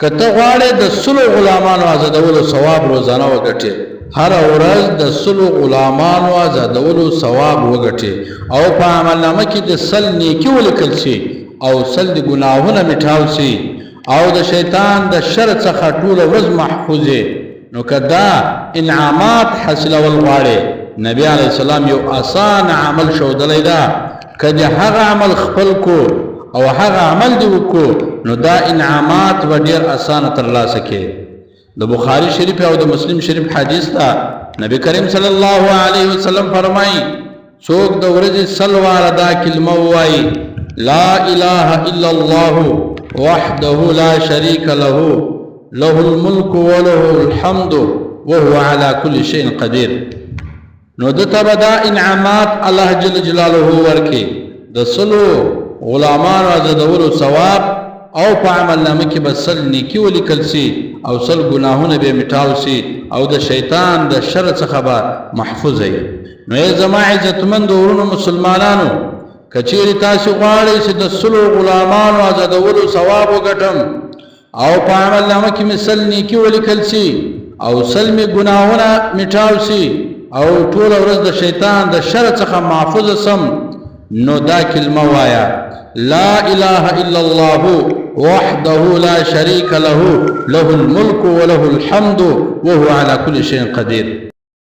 کته غواړې د سلو غلامانو آزادولو ثواب روزانه وګټې، هر ورځ د سلو غلامانو آزادولو ثواب وګټې او په عملنامه کې د سل نیکي ولیکل شي او سل د ګناهونه مټاو شي او د شیطان د شر څخه ټوله ورځ محفوظې. نو که دا انعامات حاصلول غواړې، نبی علیه السلام یو آسان عمل ښودلی ده. که د هغه عمل خپل کو او هغه عمل دی وکړو، نو دا انعامات به ډېر اسانه ترلاسه کړې. د بخاري شریف او د مسلم شریف حدیث ده، نبی کریم صلی الله علیه وسلم فرمایي څوک د ورځې سل واره دا کلمه ووایي لا اله الا الله وحده لا شریک له له الملک وله الحمد وهو على كل شيء قدیر، نو دته به دا انعامات الله جل جلاله ورکړي. د سلو غلامان آزادولو ثواب او په عملنامه کې به سل نیکي ولیکل سي او سل ګناهونه به مټاو سي او د شیطان د شر څخه به محفوظ وي. نو ای زما عزتمند ورونو مسلمانانو، که چیرې تاسو غواړئ چې د سلو غلامانو آزادولو ثواب وګټم او په عملنامه کې مې سل نیکي ولیکل سي او سل مې ګناهونه مټاو سي او ټوله ورځ د شیطان د شر څخه محفوظ سم، نو دا کلمه وایا لا اله الا الله وحده لا شريك له له الملك وله الحمد وهو على كل شيء قدير.